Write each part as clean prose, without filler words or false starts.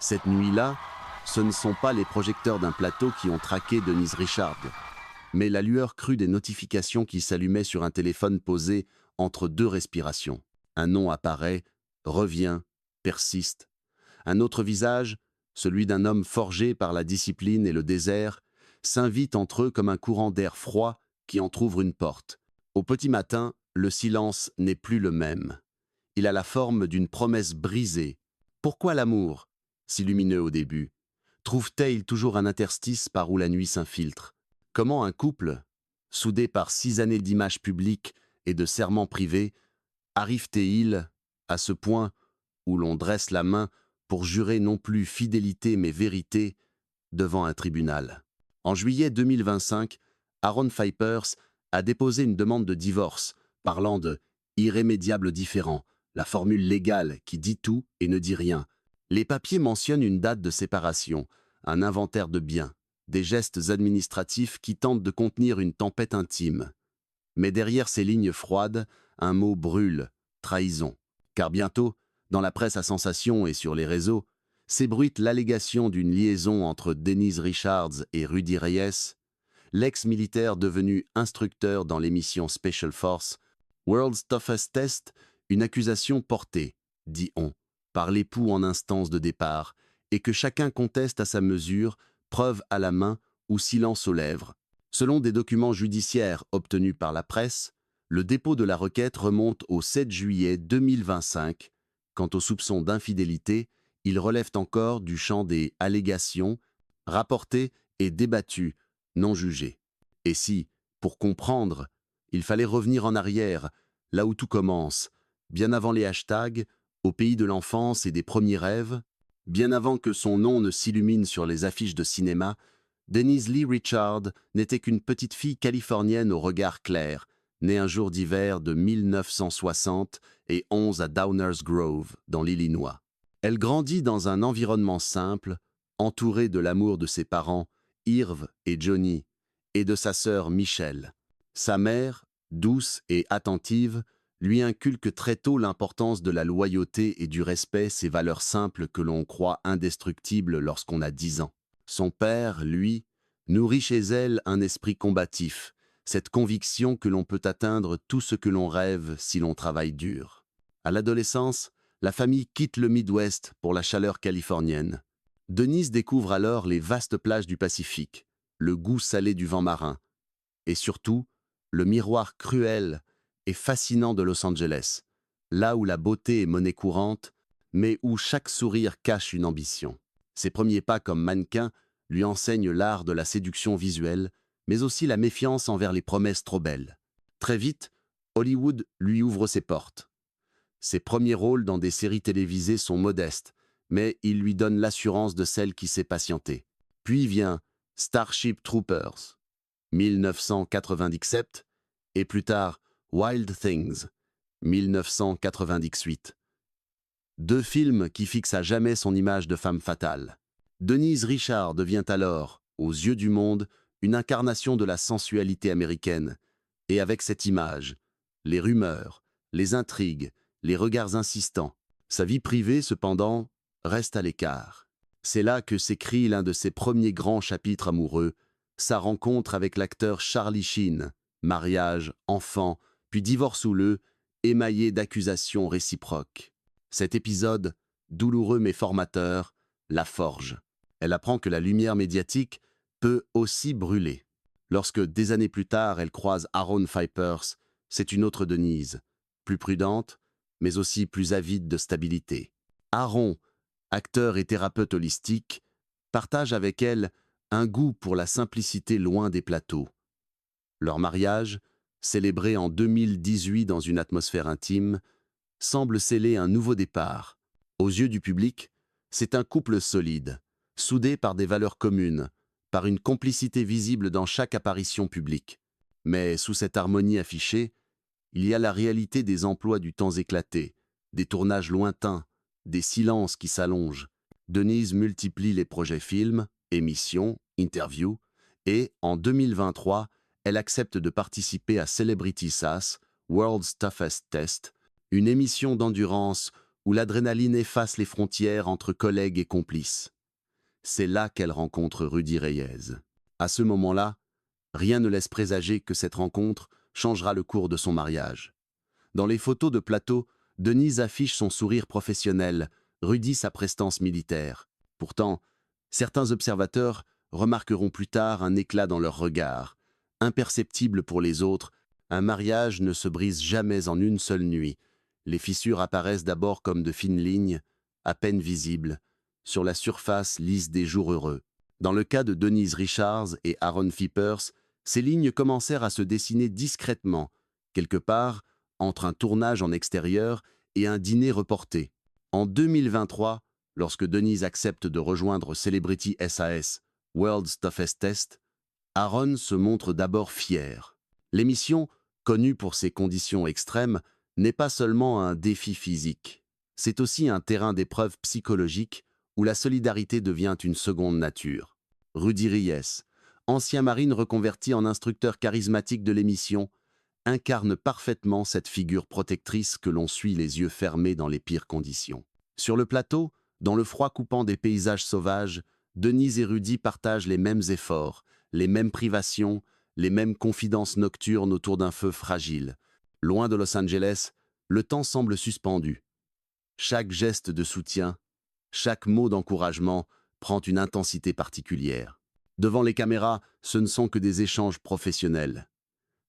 Cette nuit-là, ce ne sont pas les projecteurs d'un plateau qui ont traqué Denise Richards, mais la lueur crue des notifications qui s'allumaient sur un téléphone posé entre deux respirations. Un nom apparaît, revient, persiste. Un autre visage, celui d'un homme forgé par la discipline et le désert, s'invite entre eux comme un courant d'air froid qui entr'ouvre une porte. Au petit matin, le silence n'est plus le même. Il a la forme d'une promesse brisée. Pourquoi l'amour, si lumineux au début, trouve-t-il toujours un interstice par où la nuit s'infiltre? Comment un couple, soudé par 6 années d'images publiques et de serments privés, arrive-t-il à ce point où l'on dresse la main pour jurer non plus fidélité mais vérité devant un tribunal? En juillet 2025, Aaron Pfeifers a déposé une demande de divorce, parlant de « irrémédiable différend », la formule légale qui dit tout et ne dit rien. Les papiers mentionnent une date de séparation, un inventaire de biens, des gestes administratifs qui tentent de contenir une tempête intime. Mais derrière ces lignes froides, un mot brûle, trahison. Car bientôt, dans la presse à sensation et sur les réseaux, s'ébruite l'allégation d'une liaison entre Denise Richards et Rudy Reyes, l'ex-militaire devenu instructeur dans l'émission Special Force, World's Toughest Test, une accusation portée, dit-on, par l'époux en instance de départ, et que chacun conteste à sa mesure, preuve à la main ou silence aux lèvres. Selon des documents judiciaires obtenus par la presse, le dépôt de la requête remonte au 7 juillet 2025. Quant aux soupçons d'infidélité, ils relèvent encore du champ des allégations, rapportées et débattues, non jugées. Et si, pour comprendre, il fallait revenir en arrière, là où tout commence, bien avant les hashtags, au pays de l'enfance et des premiers rêves, bien avant que son nom ne s'illumine sur les affiches de cinéma, Denise Lee Richards n'était qu'une petite fille californienne au regard clair, née un jour d'hiver de 1960 et 11 à Downers Grove, dans l'Illinois. Elle grandit dans un environnement simple, entourée de l'amour de ses parents, Irv et Johnny, et de sa sœur Michelle. Sa mère, douce et attentive, lui inculque très tôt l'importance de la loyauté et du respect, ces valeurs simples que l'on croit indestructibles lorsqu'on a 10 ans. Son père, lui, nourrit chez elle un esprit combatif, cette conviction que l'on peut atteindre tout ce que l'on rêve si l'on travaille dur. À l'adolescence, la famille quitte le Midwest pour la chaleur californienne. Denise découvre alors les vastes plages du Pacifique, le goût salé du vent marin, et surtout, le miroir cruel et fascinant de Los Angeles, là où la beauté est monnaie courante, mais où chaque sourire cache une ambition. Ses premiers pas comme mannequin lui enseignent l'art de la séduction visuelle, mais aussi la méfiance envers les promesses trop belles. Très vite, Hollywood lui ouvre ses portes. Ses premiers rôles dans des séries télévisées sont modestes, mais il lui donne l'assurance de celle qui sait patienter. Puis vient Starship Troopers, 1997, et plus tard Wild Things, 1998. 2 films qui fixent à jamais son image de femme fatale. Denise Richards devient alors, aux yeux du monde, une incarnation de la sensualité américaine, et avec cette image, les rumeurs, les intrigues, les regards insistants. Sa vie privée, cependant, reste à l'écart. C'est là que s'écrit l'un de ses premiers grands chapitres amoureux, sa rencontre avec l'acteur Charlie Sheen, mariage, enfant, puis divorce houleux, émaillé d'accusations réciproques. Cet épisode, douloureux mais formateur, la forge. Elle apprend que la lumière médiatique peut aussi brûler. Lorsque, des années plus tard, elle croise Aaron Pfeifers, c'est une autre Denise, plus prudente, mais aussi plus avide de stabilité. Aaron, acteur et thérapeute holistique, partage avec elle un goût pour la simplicité loin des plateaux. Leur mariage, célébré en 2018 dans une atmosphère intime, semble sceller un nouveau départ. Aux yeux du public, c'est un couple solide, soudé par des valeurs communes, par une complicité visible dans chaque apparition publique. Mais sous cette harmonie affichée, il y a la réalité des emplois du temps éclaté, des tournages lointains, des silences qui s'allongent. Denise multiplie les projets films, émissions, interviews, et, en 2023, elle accepte de participer à Celebrity SAS, World's Toughest Test, une émission d'endurance où l'adrénaline efface les frontières entre collègues et complices. C'est là qu'elle rencontre Rudy Reyes. À ce moment-là, rien ne laisse présager que cette rencontre changera le cours de son mariage. Dans les photos de plateau, Denise affiche son sourire professionnel, Rudy sa prestance militaire. Pourtant, certains observateurs remarqueront plus tard un éclat dans leur regard. Imperceptible pour les autres, un mariage ne se brise jamais en une seule nuit. Les fissures apparaissent d'abord comme de fines lignes, à peine visibles, sur la surface lisse des jours heureux. Dans le cas de Denise Richards et Aaron Fippers, ces lignes commencèrent à se dessiner discrètement, quelque part entre un tournage en extérieur et un dîner reporté. En 2023, lorsque Denise accepte de rejoindre Celebrity SAS, World's Toughest Test, Aaron se montre d'abord fier. L'émission, connue pour ses conditions extrêmes, n'est pas seulement un défi physique. C'est aussi un terrain d'épreuve psychologique où la solidarité devient une seconde nature. Rudy Reyes, ancien marine reconverti en instructeur charismatique de l'émission, incarne parfaitement cette figure protectrice que l'on suit les yeux fermés dans les pires conditions. Sur le plateau, dans le froid coupant des paysages sauvages, Denise et Rudy partagent les mêmes efforts, les mêmes privations, les mêmes confidences nocturnes autour d'un feu fragile. Loin de Los Angeles, le temps semble suspendu. Chaque geste de soutien, chaque mot d'encouragement prend une intensité particulière. Devant les caméras, ce ne sont que des échanges professionnels.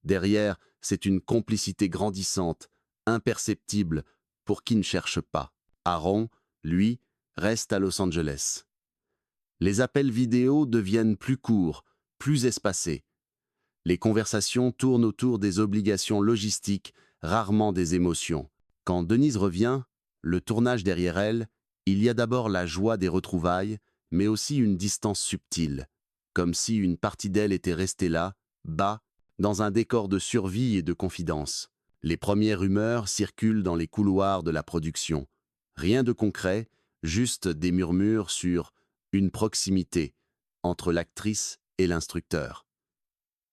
Derrière, c'est une complicité grandissante, imperceptible, pour qui ne cherche pas. Aaron, lui, reste à Los Angeles. Les appels vidéo deviennent plus courts, plus espacés. Les conversations tournent autour des obligations logistiques, rarement des émotions. Quand Denise revient, le tournage derrière elle, il y a d'abord la joie des retrouvailles, mais aussi une distance subtile, comme si une partie d'elle était restée là, bas, dans un décor de survie et de confidence. Les premières rumeurs circulent dans les couloirs de la production. Rien de concret, juste des murmures sur une proximité entre l'actrice et l'instructeur.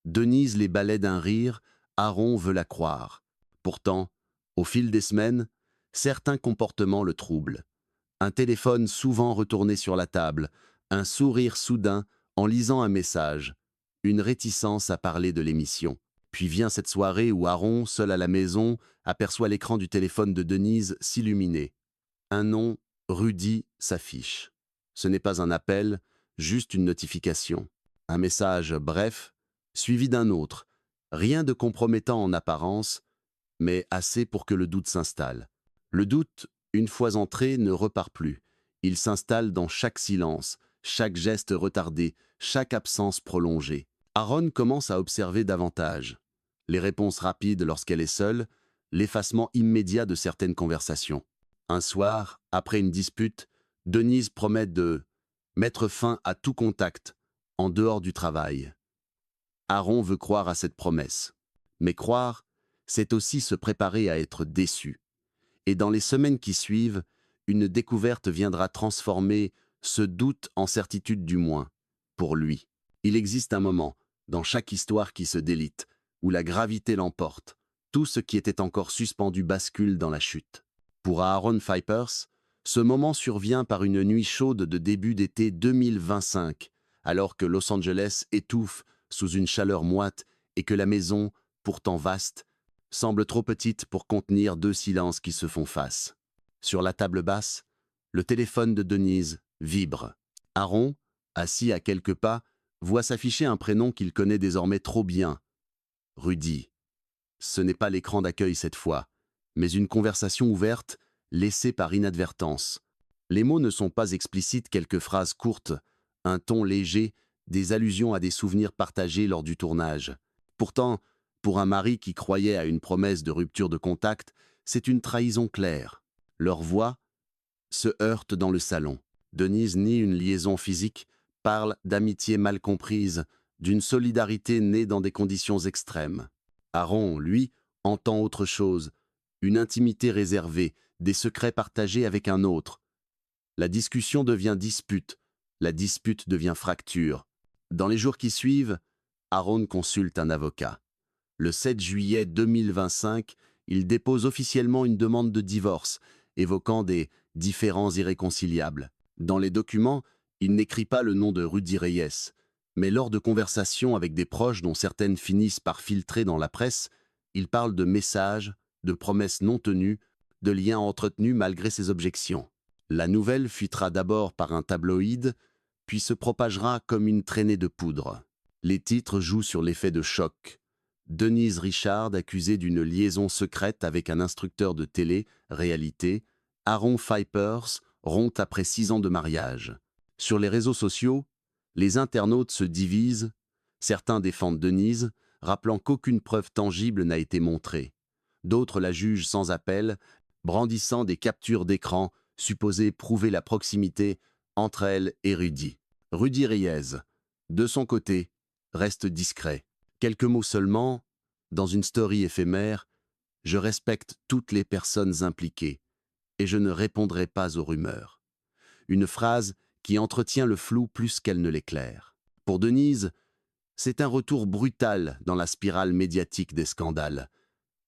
Denise les balaie d'un rire, Aaron veut la croire. Pourtant, au fil des semaines, certains comportements le troublent. Un téléphone souvent retourné sur la table, un sourire soudain en lisant un message, une réticence à parler de l'émission. Puis vient cette soirée où Aaron, seul à la maison, aperçoit l'écran du téléphone de Denise s'illuminer. Un nom, Rudy, s'affiche. Ce n'est pas un appel, juste une notification. Un message bref, suivi d'un autre. Rien de compromettant en apparence, mais assez pour que le doute s'installe. Le doute, une fois entré, ne repart plus. Il s'installe dans chaque silence, chaque geste retardé, chaque absence prolongée. Aaron commence à observer davantage. Les réponses rapides lorsqu'elle est seule, l'effacement immédiat de certaines conversations. Un soir, après une dispute, Denise promet de mettre fin à tout contact, en dehors du travail. Aaron veut croire à cette promesse. Mais croire, c'est aussi se préparer à être déçu. Et dans les semaines qui suivent, une découverte viendra transformer ce doute en certitude du moins, pour lui. Il existe un moment, dans chaque histoire qui se délite, où la gravité l'emporte. Tout ce qui était encore suspendu bascule dans la chute. Pour Aaron Fippers, ce moment survient par une nuit chaude de début d'été 2025, alors que Los Angeles étouffe sous une chaleur moite et que la maison, pourtant vaste, semble trop petite pour contenir deux silences qui se font face. Sur la table basse, le téléphone de Denise vibre. Aaron, assis à quelques pas, voit s'afficher un prénom qu'il connaît désormais trop bien. Rudy. Ce n'est pas l'écran d'accueil cette fois, mais une conversation ouverte, laissée par inadvertance. Les mots ne sont pas explicites, quelques phrases courtes, un ton léger, des allusions à des souvenirs partagés lors du tournage. Pourtant, pour un mari qui croyait à une promesse de rupture de contact, c'est une trahison claire. Leurs voix se heurtent dans le salon. Denise nie une liaison physique, parle d'amitié mal comprise, d'une solidarité née dans des conditions extrêmes. Aaron, lui, entend autre chose, une intimité réservée, des secrets partagés avec un autre. La discussion devient dispute, la dispute devient fracture. Dans les jours qui suivent, Aaron consulte un avocat. Le 7 juillet 2025, il dépose officiellement une demande de divorce, évoquant des différends irréconciliables. Dans les documents, il n'écrit pas le nom de Rudy Reyes, mais lors de conversations avec des proches dont certaines finissent par filtrer dans la presse, il parle de messages, de promesses non tenues, de liens entretenus malgré ses objections. La nouvelle fuitera d'abord par un tabloïd, puis se propagera comme une traînée de poudre. Les titres jouent sur l'effet de choc. Denise Richard accusée d'une liaison secrète avec un instructeur de télé-réalité, Aaron Pfeiffer rompt après 6 ans de mariage. Sur les réseaux sociaux, les internautes se divisent, certains défendent Denise, rappelant qu'aucune preuve tangible n'a été montrée. D'autres la jugent sans appel, brandissant des captures d'écran supposées prouver la proximité entre elle et Rudy. Rudy Reyes, de son côté, reste discret. Quelques mots seulement, dans une story éphémère, « Je respecte toutes les personnes impliquées et je ne répondrai pas aux rumeurs ». Une phrase qui entretient le flou plus qu'elle ne l'éclaire. Pour Denise, c'est un retour brutal dans la spirale médiatique des scandales.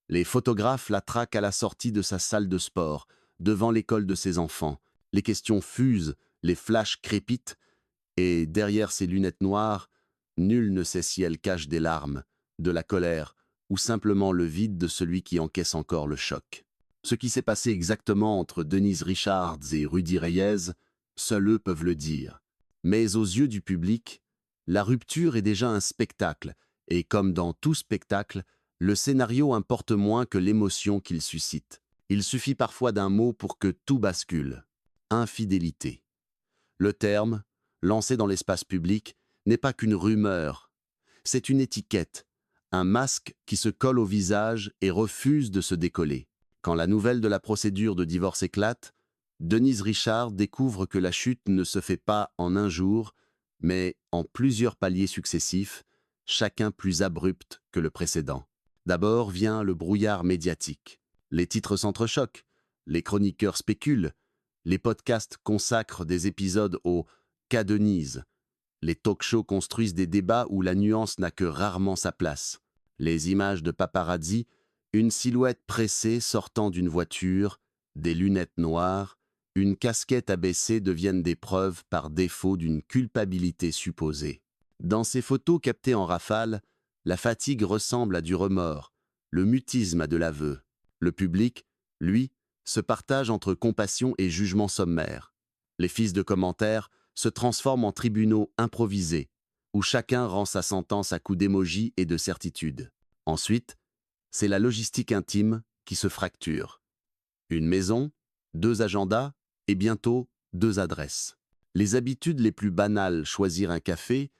Les photographes la traquent à la sortie de sa salle de sport, devant l'école de ses enfants. Les questions fusent, les flashs crépitent, et derrière ses lunettes noires, nul ne sait si elle cache des larmes, de la colère, ou simplement le vide de celui qui encaisse encore le choc. Ce qui s'est passé exactement entre Denise Richards et Rudy Reyes, seuls eux peuvent le dire. Mais aux yeux du public, la rupture est déjà un spectacle, et comme dans tout spectacle, le scénario importe moins que l'émotion qu'il suscite. Il suffit parfois d'un mot pour que tout bascule. Infidélité. Le terme, lancé dans l'espace public, n'est pas qu'une rumeur. C'est une étiquette, un masque qui se colle au visage et refuse de se décoller. Quand la nouvelle de la procédure de divorce éclate, Denise Richard découvre que la chute ne se fait pas en un jour, mais en plusieurs paliers successifs, chacun plus abrupt que le précédent. D'abord vient le brouillard médiatique. Les titres s'entrechoquent, les chroniqueurs spéculent, les podcasts consacrent des épisodes au « cas Denise », les talk-shows construisent des débats où la nuance n'a que rarement sa place. Les images de paparazzi, une silhouette pressée sortant d'une voiture, des lunettes noires, une casquette abaissée deviennent des preuves par défaut d'une culpabilité supposée. Dans ces photos captées en rafale, la fatigue ressemble à du remords, le mutisme à de l'aveu. Le public, lui, se partage entre compassion et jugement sommaire. Les fiches de commentaires se transforment en tribunaux improvisés, où chacun rend sa sentence à coups d'émojis et de certitudes. Ensuite, c'est la logistique intime qui se fracture. Une maison, 2 agendas et bientôt 2 adresses. Les habitudes les plus banales, choisir un café,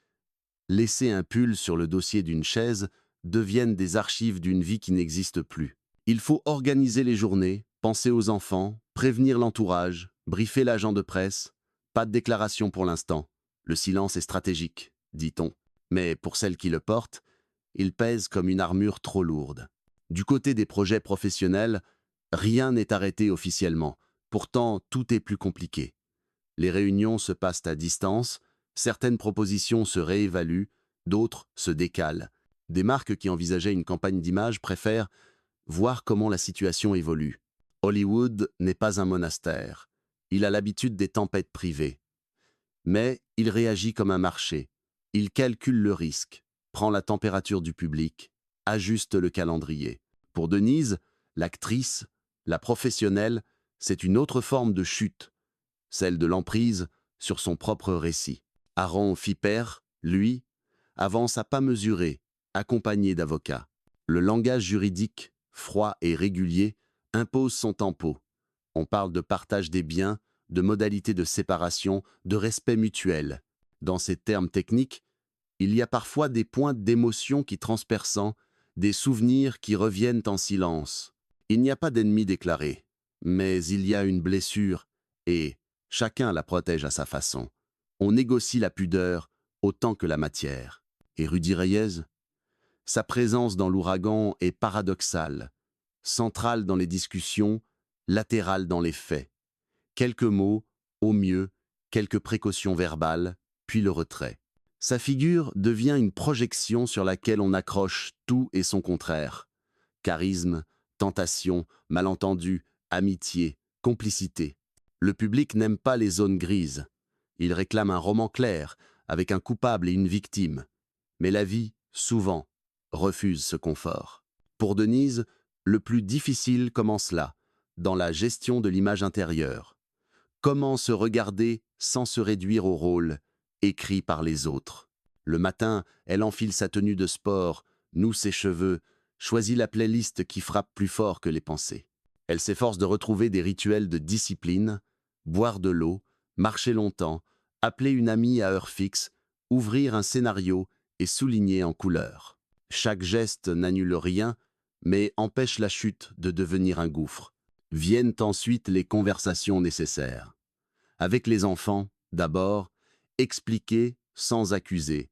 laisser un pull sur le dossier d'une chaise, deviennent des archives d'une vie qui n'existe plus. Il faut organiser les journées, penser aux enfants, prévenir l'entourage, briefer l'agent de presse. Pas de déclaration pour l'instant. Le silence est stratégique, dit-on. Mais pour celle qui le porte, il pèse comme une armure trop lourde. Du côté des projets professionnels, rien n'est arrêté officiellement. Pourtant, tout est plus compliqué. Les réunions se passent à distance, certaines propositions se réévaluent, d'autres se décalent. Des marques qui envisageaient une campagne d'image préfèrent voir comment la situation évolue. Hollywood n'est pas un monastère. Il a l'habitude des tempêtes privées. Mais il réagit comme un marché. Il calcule le risque, prend la température du public, ajuste le calendrier. Pour Denise, l'actrice, la professionnelle, c'est une autre forme de chute, celle de l'emprise sur son propre récit. Aaron Pfeiffer, lui, avance à pas mesurés, accompagné d'avocats. Le langage juridique, froid et régulier, impose son tempo. On parle de partage des biens, de modalités de séparation, de respect mutuel. Dans ces termes techniques, il y a parfois des pointes d'émotion qui transperçant, des souvenirs qui reviennent en silence. Il n'y a pas d'ennemi déclaré, mais il y a une blessure, et chacun la protège à sa façon. On négocie la pudeur autant que la matière. Et Rudy Reyes, sa présence dans l'ouragan est paradoxale, centrale dans les discussions, latérale dans les faits. Quelques mots, au mieux, quelques précautions verbales, puis le retrait. Sa figure devient une projection sur laquelle on accroche tout et son contraire. Charisme, tentation, malentendu, amitié, complicité. Le public n'aime pas les zones grises. Il réclame un roman clair, avec un coupable et une victime. Mais la vie, souvent, refuse ce confort. Pour Denise, le plus difficile commence là, dans la gestion de l'image intérieure. Comment se regarder sans se réduire au rôle écrit par les autres? Le matin, elle enfile sa tenue de sport, noue ses cheveux, choisit la playlist qui frappe plus fort que les pensées. Elle s'efforce de retrouver des rituels de discipline, boire de l'eau, marcher longtemps, appeler une amie à heure fixe, ouvrir un scénario et souligner en couleur. Chaque geste n'annule rien, mais empêche la chute de devenir un gouffre. Viennent ensuite les conversations nécessaires. Avec les enfants, d'abord, expliquer sans accuser,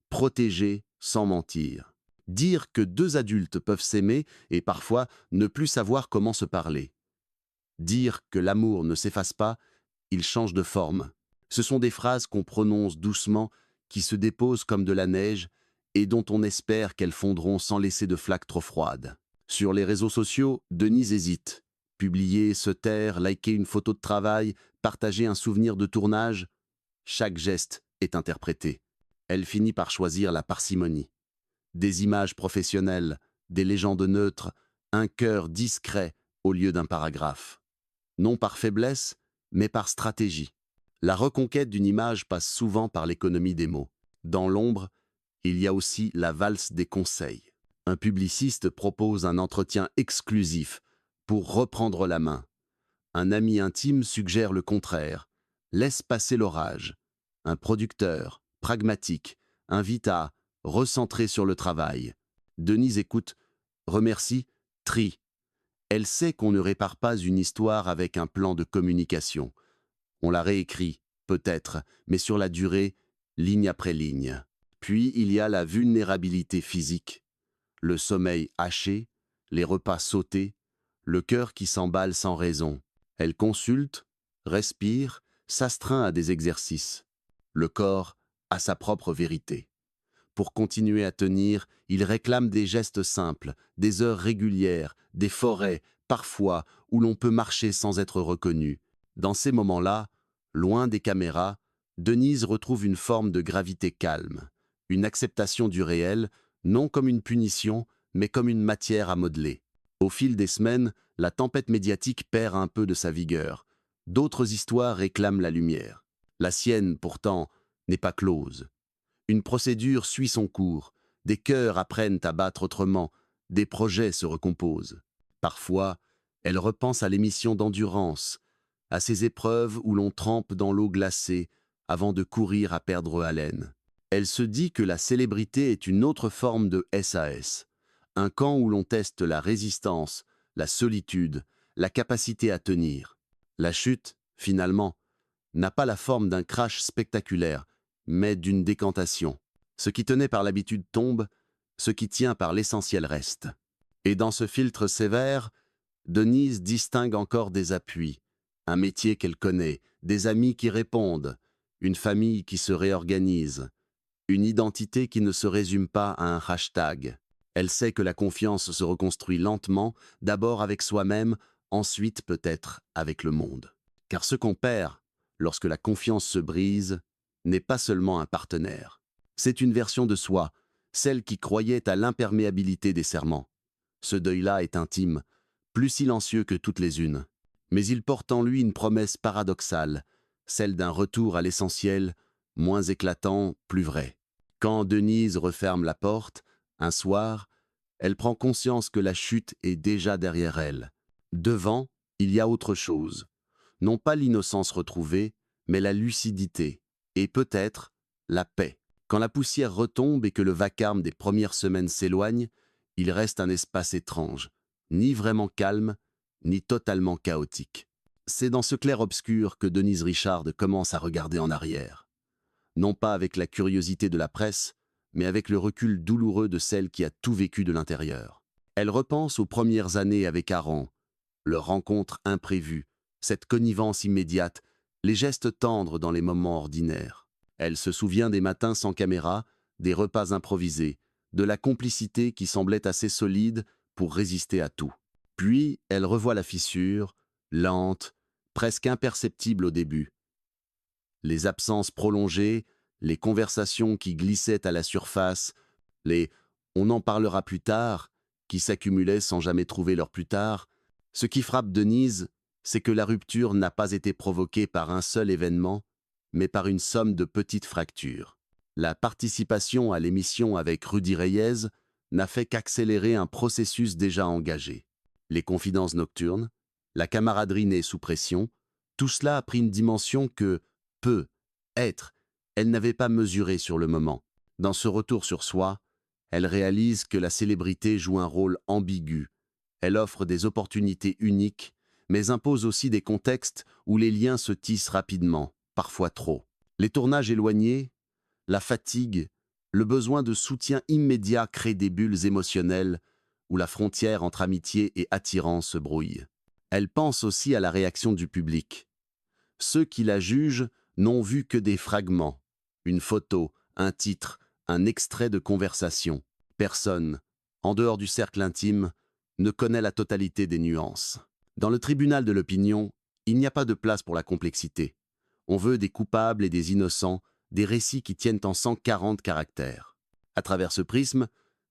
protéger sans mentir. Dire que deux adultes peuvent s'aimer et parfois ne plus savoir comment se parler. Dire que l'amour ne s'efface pas, il change de forme. Ce sont des phrases qu'on prononce doucement, qui se déposent comme de la neige et dont on espère qu'elles fondront sans laisser de flaques trop froides. Sur les réseaux sociaux, Denise hésite. Publier, se taire, liker une photo de travail, partager un souvenir de tournage, chaque geste est interprété. Elle finit par choisir la parcimonie. Des images professionnelles, des légendes neutres, un cœur discret au lieu d'un paragraphe. Non par faiblesse, mais par stratégie. La reconquête d'une image passe souvent par l'économie des mots. Dans l'ombre, il y a aussi la valse des conseils. Un publiciste propose un entretien exclusif pour reprendre la main. Un ami intime suggère le contraire. Laisse passer l'orage. Un producteur, pragmatique, invite à recentrer sur le travail. Denise écoute, remercie, trie. Elle sait qu'on ne répare pas une histoire avec un plan de communication. On la réécrit, peut-être, mais sur la durée, ligne après ligne. Puis il y a la vulnérabilité physique. Le sommeil haché, les repas sautés, le cœur qui s'emballe sans raison. Elle consulte, respire, s'astreint à des exercices. Le corps a sa propre vérité. Pour continuer à tenir, il réclame des gestes simples, des heures régulières, des forêts, parfois, où l'on peut marcher sans être reconnu. Dans ces moments-là, loin des caméras, Denise retrouve une forme de gravité calme, une acceptation du réel, non comme une punition, mais comme une matière à modeler. Au fil des semaines, la tempête médiatique perd un peu de sa vigueur. D'autres histoires réclament la lumière. La sienne, pourtant, n'est pas close. Une procédure suit son cours, des cœurs apprennent à battre autrement, des projets se recomposent. Parfois, elle repense à l'émission d'endurance, à ces épreuves où l'on trempe dans l'eau glacée avant de courir à perdre haleine. Elle se dit que la célébrité est une autre forme de SAS, un camp où l'on teste la résistance, la solitude, la capacité à tenir. La chute, finalement, n'a pas la forme d'un crash spectaculaire, mais d'une décantation. Ce qui tenait par l'habitude tombe, ce qui tient par l'essentiel reste. Et dans ce filtre sévère, Denise distingue encore des appuis, un métier qu'elle connaît, des amis qui répondent, une famille qui se réorganise, une identité qui ne se résume pas à un hashtag. Elle sait que la confiance se reconstruit lentement, d'abord avec soi-même, ensuite peut-être avec le monde. Car ce qu'on perd, lorsque la confiance se brise, n'est pas seulement un partenaire. C'est une version de soi, celle qui croyait à l'imperméabilité des serments. Ce deuil-là est intime, plus silencieux que toutes les unes. Mais il porte en lui une promesse paradoxale, celle d'un retour à l'essentiel, moins éclatant, plus vrai. Quand Denise referme la porte, un soir, elle prend conscience que la chute est déjà derrière elle. Devant, il y a autre chose. Non pas l'innocence retrouvée, mais la lucidité, et peut-être la paix. Quand la poussière retombe et que le vacarme des premières semaines s'éloigne, il reste un espace étrange, ni vraiment calme, ni totalement chaotique. C'est dans ce clair-obscur que Denise Richard commence à regarder en arrière. Non pas avec la curiosité de la presse, mais avec le recul douloureux de celle qui a tout vécu de l'intérieur. Elle repense aux premières années avec Aaron, leur rencontre imprévue, cette connivence immédiate, les gestes tendres dans les moments ordinaires. Elle se souvient des matins sans caméra, des repas improvisés, de la complicité qui semblait assez solide pour résister à tout. Puis, elle revoit la fissure, lente, presque imperceptible au début. Les absences prolongées, les conversations qui glissaient à la surface, les «on en parlera plus tard» qui s'accumulaient sans jamais trouver leur plus tard. Ce qui frappe Denise, c'est que la rupture n'a pas été provoquée par un seul événement, mais par une somme de petites fractures. La participation à l'émission avec Rudy Reyes n'a fait qu'accélérer un processus déjà engagé. Les confidences nocturnes, la camaraderie née sous pression, tout cela a pris une dimension que, peut être, elle n'avait pas mesurée sur le moment. Dans ce retour sur soi, elle réalise que la célébrité joue un rôle ambigu. Elle offre des opportunités uniques, mais impose aussi des contextes où les liens se tissent rapidement, parfois trop. Les tournages éloignés, la fatigue, le besoin de soutien immédiat créent des bulles émotionnelles où la frontière entre amitié et attirance se brouille. Elle pense aussi à la réaction du public. Ceux qui la jugent n'ont vu que des fragments, une photo, un titre, un extrait de conversation. Personne, en dehors du cercle intime, ne connaît la totalité des nuances. Dans le tribunal de l'opinion, il n'y a pas de place pour la complexité. On veut des coupables et des innocents, des récits qui tiennent en 140 caractères. À travers ce prisme,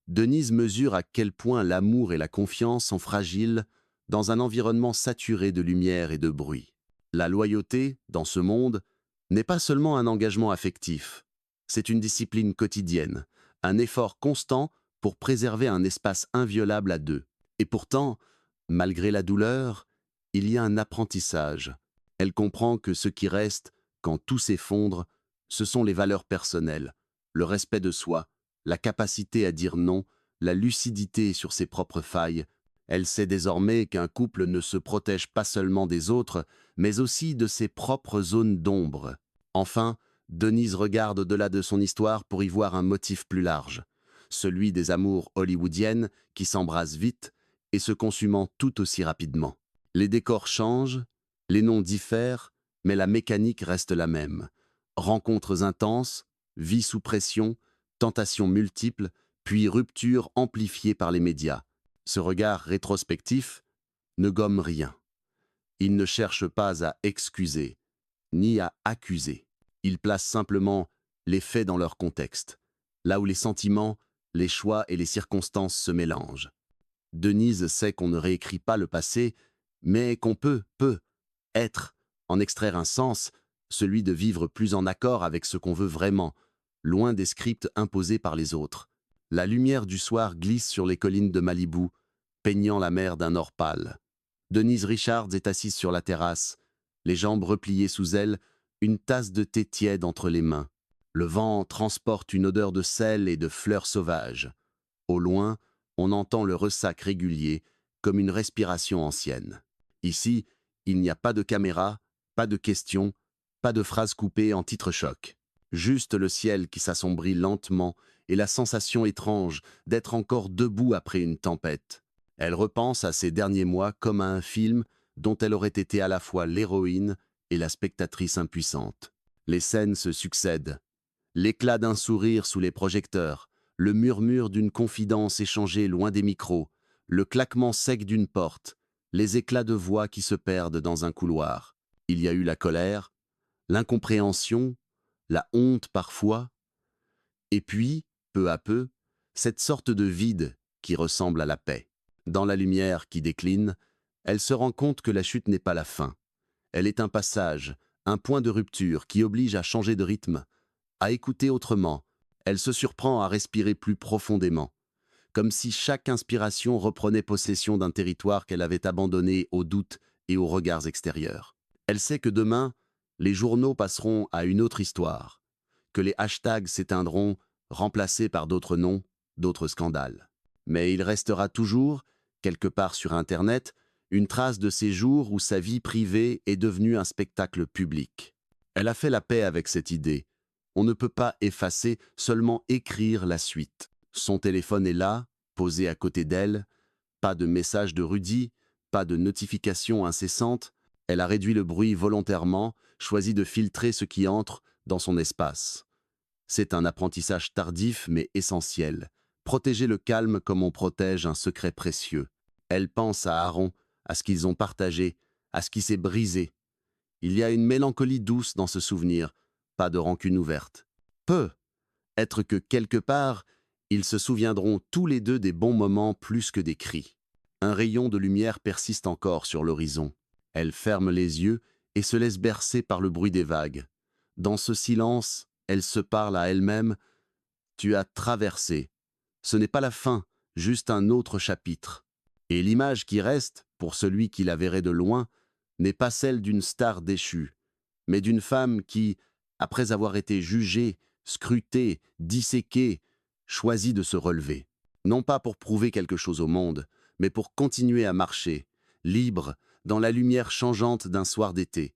Denise mesure à quel point l'amour et la confiance sont fragiles dans un environnement saturé de lumière et de bruit. La loyauté, dans ce monde, n'est pas seulement un engagement affectif, c'est une discipline quotidienne, un effort constant pour préserver un espace inviolable à deux. Et pourtant, malgré la douleur, il y a un apprentissage. Elle comprend que ce qui reste, quand tout s'effondre, ce sont les valeurs personnelles, le respect de soi, la capacité à dire non, la lucidité sur ses propres failles. Elle sait désormais qu'un couple ne se protège pas seulement des autres, mais aussi de ses propres zones d'ombre. Enfin, Denise regarde au-delà de son histoire pour y voir un motif plus large, celui des amours hollywoodiennes qui s'embrassent vite et se consumant tout aussi rapidement. Les décors changent, les noms diffèrent, mais la mécanique reste la même. Rencontres intenses, vie sous pression, tentations multiples, puis ruptures amplifiées par les médias. Ce regard rétrospectif ne gomme rien. Il ne cherche pas à excuser, ni à accuser. Il place simplement les faits dans leur contexte, là où les sentiments, les choix et les circonstances se mélangent. Denise sait qu'on ne réécrit pas le passé, mais qu'on peut être, en extraire un sens, celui de vivre plus en accord avec ce qu'on veut vraiment, loin des scripts imposés par les autres. La lumière du soir glisse sur les collines de Malibu, peignant la mer d'un or pâle. Denise Richards est assise sur la terrasse, les jambes repliées sous elle, une tasse de thé tiède entre les mains. Le vent transporte une odeur de sel et de fleurs sauvages. Au loin, on entend le ressac régulier, comme une respiration ancienne. Ici, il n'y a pas de caméra, pas de questions, pas de phrases coupées en titre-choc. Juste le ciel qui s'assombrit lentement et la sensation étrange d'être encore debout après une tempête. Elle repense à ces derniers mois comme à un film dont elle aurait été à la fois l'héroïne et la spectatrice impuissante. Les scènes se succèdent. L'éclat d'un sourire sous les projecteurs, le murmure d'une confidence échangée loin des micros, le claquement sec d'une porte, les éclats de voix qui se perdent dans un couloir. Il y a eu la colère, l'incompréhension, la honte parfois, et puis, peu à peu, cette sorte de vide qui ressemble à la paix. Dans la lumière qui décline, elle se rend compte que la chute n'est pas la fin. Elle est un passage, un point de rupture qui oblige à changer de rythme, à écouter autrement. Elle se surprend à respirer plus profondément, comme si chaque inspiration reprenait possession d'un territoire qu'elle avait abandonné aux doutes et aux regards extérieurs. Elle sait que demain, les journaux passeront à une autre histoire, que les hashtags s'éteindront, remplacés par d'autres noms, d'autres scandales. Mais il restera toujours, quelque part sur Internet, une trace de ces jours où sa vie privée est devenue un spectacle public. Elle a fait la paix avec cette idée. On ne peut pas effacer, seulement écrire la suite. Son téléphone est là, posé à côté d'elle, pas de message de Rudy, pas de notification incessante. Elle a réduit le bruit volontairement, choisi de filtrer ce qui entre dans son espace. C'est un apprentissage tardif mais essentiel. Protéger le calme comme on protège un secret précieux. Elle pense à Aaron, à ce qu'ils ont partagé, à ce qui s'est brisé. Il y a une mélancolie douce dans ce souvenir, pas de rancune ouverte. Peut être que quelque part, ils se souviendront tous les deux des bons moments plus que des cris. Un rayon de lumière persiste encore sur l'horizon. Elle ferme les yeux et se laisse bercer par le bruit des vagues. Dans ce silence, elle se parle à elle-même. Tu as traversé. Ce n'est pas la fin, juste un autre chapitre. Et l'image qui reste, pour celui qui la verrait de loin, n'est pas celle d'une star déchue, mais d'une femme qui, après avoir été jugée, scrutée, disséquée, choisit de se relever. Non pas pour prouver quelque chose au monde, mais pour continuer à marcher, libre, dans la lumière changeante d'un soir d'été.